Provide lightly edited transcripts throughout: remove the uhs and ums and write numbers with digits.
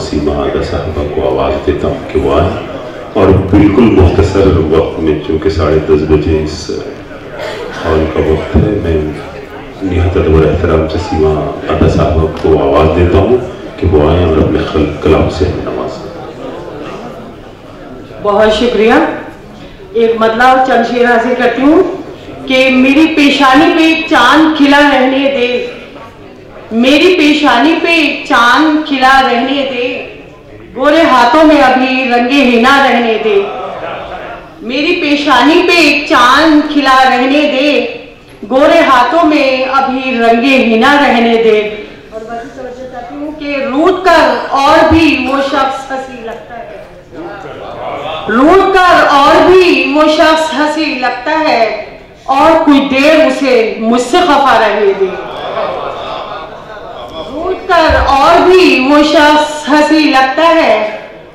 सीमा आदा साहबा को आवाज़ देता हूँ कि वो आए और बिल्कुल मुख्तसर वक्त में, चूँकि 10:30 बजे इस हॉल का वक्त है, मैं निहायत अदब एहतराम से सीमा आदा साहबा को आवाज़ देता हूँ कि वो आए और अपने कलाम से हमें नवाज़ें। बहुत शुक्रिया। एक मतलब चंद शेर हासिल करती हूँ कि मेरी पेशानी पे एक चांद खिला रहने दे, मेरी पेशानी पे एक चांद खिला रहने दे, गोरे हाथों में अभी रंगे हिना रहने दे, मेरी पेशानी पे एक चांद खिला रहने दे, गोरे हाथों में अभी रंगे हिना रहने दे। और बाकी समझना चाहती हूँ कि रूठ कर और भी वो शख्स हंसी लगता है, रूठ कर और भी वो शख्स हंसी लगता है, और कुछ देर उसे मुझसे खफा रहने दे, रूठ कर और भी वो शख्स हंसी लगता है,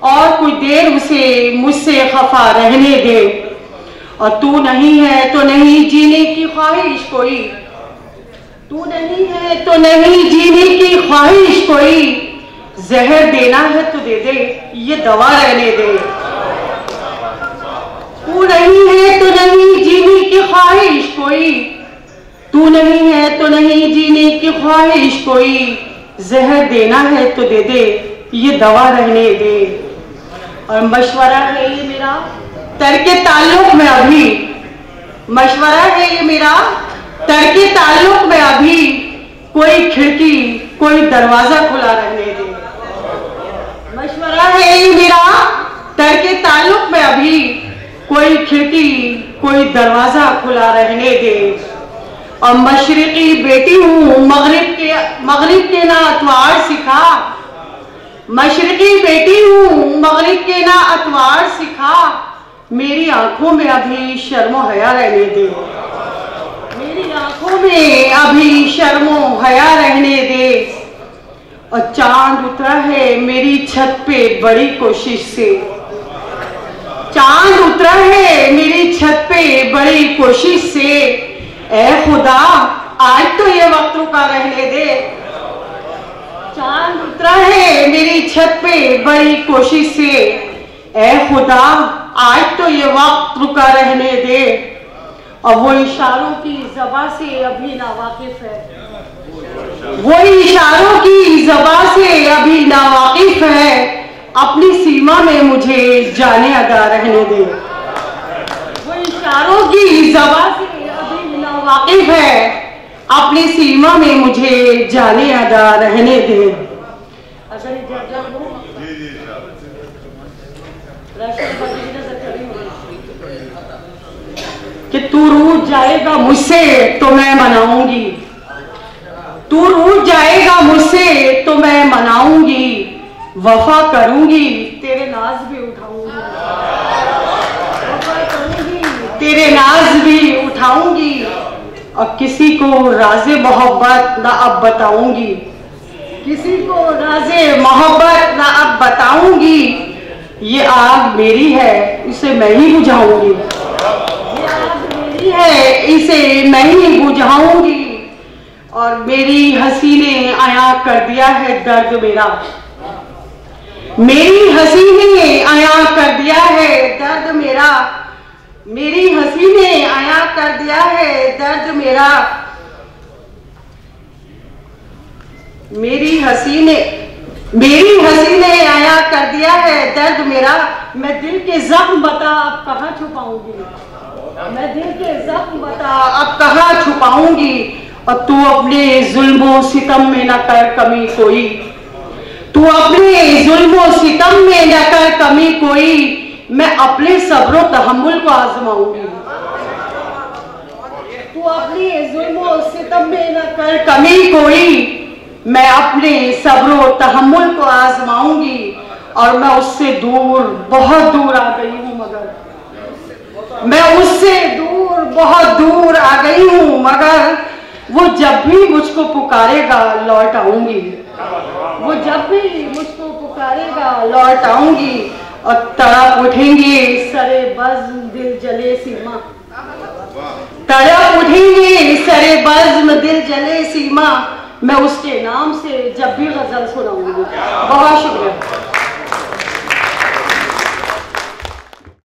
और कुछ देर उसे मुझसे खफा रहने दे। और तू नहीं है तो नहीं जीने की ख्वाहिश कोई, तू नहीं है तो नहीं जीने की ख्वाहिश कोई, जहर देना है तो दे दे, ये दवा रहने दे। तू नहीं है तो नहीं जीने की ख्वाहिश कोई, तू नहीं है तो नहीं जीने की ख्वाहिश कोई, जहर देना है तो दे दे, ये दवा रहने दे। और मशवरा है ये मेरा तर्के ताल्लुक में अभी, मशवरा है ये मेरा तर्के ताल्लुक में अभी, कोई खिड़की कोई दरवाजा खुला रहने दे। मशवरा है ये मेरा तर्के ताल्लुक में अभी, कोई खिड़की कोई दरवाजा खुला रहने दे। और मशरिकी बेटी हूँ मगरिब के ना अतवार सिखा, मशरिकी बेटी हूँ मगरिब के ना अतवार सिखा, मेरी आंखों में अभी शर्मो हया रहने दे, मेरी आंखों में अभी शर्मो हया रहने दे। और चांद उतरा है मेरी छत पे बड़ी कोशिश से, चांद उतरा है मेरी छत पे बड़ी कोशिश से, ऐ खुदा आज तो ये वक्त रुका रहने दे। चांद उतरा है मेरी छत पे बड़ी कोशिश से, ऐ खुदा आज तो ये वक्त रुका रहने दे। और वो इशारों की ज़बां से अभी नावाकिफ है, वो इशारों की ज़बां से अभी नावाकिफ है, अपनी सीमा में मुझे जाने अदा रहने दे। वो इशारों की ज़बां से अभी नावाकिफ है, अपनी सीमा में मुझे जाने अदा रहने दे। अगर इजाज़त हो कि तू रूठ जाएगा मुझसे तो मैं मनाऊंगी, तू रूठ जाएगा मुझसे तो मैं मनाऊंगी, वफा करूंगी तेरे नाज भी उठाऊंगी, वफा करूंगी तेरे नाज भी उठाऊंगी, और किसी को राज़े मोहब्बत ना अब बताऊंगी, किसी को राज़े मोहब्बत ना अब बताऊंगी, ये आग मेरी है इसे मैं ही बुझाऊंगी, ये आग मेरी है इसे मैं ही बुझाऊंगी। और मेरी हंसी ने आया कर दिया है दर्द मेरा, मेरी हंसी ने आया कर दिया है दर्द मेरा, मेरी हंसी ने आया कर दिया है दर्द मेरा, मेरी हंसी ने आया कर दिया है दर्द मेरा। मैं दिल के जख्म बता अब कहाँ छुपाऊंगी, मैं दिल के जख्म बता अब कहाँ छुपाऊंगी, और तू अपने जुल्मों सितम में न कर कमी कोई, तू अपने जुल्मों सितम में न कर कमी कोई, मैं अपने सब्र तहम्मुल को आजमाऊंगी, तू अपने जुल्मों सितम में न कर कमी कोई, मैं अपने सब्र तहम्मुल को आजमाऊंगी। और मैं उससे दूर बहुत दूर आ गई हूँ, मगर मैं उससे दूर बहुत दूर आ गई हूँ, मगर वो जब भी मुझको पुकारेगा लौट आऊंगी, वो जब भी मुझको पुकारेगा लौट आऊंगी। और तड़प उठेंगे सरे बज़्म दिल जले सीमा, तड़प उठेंगे सरे बज़्म दिल जले सीमा, मैं उसके नाम से जब भी गजल सुनाऊंगी। बहुत शुक्रिया।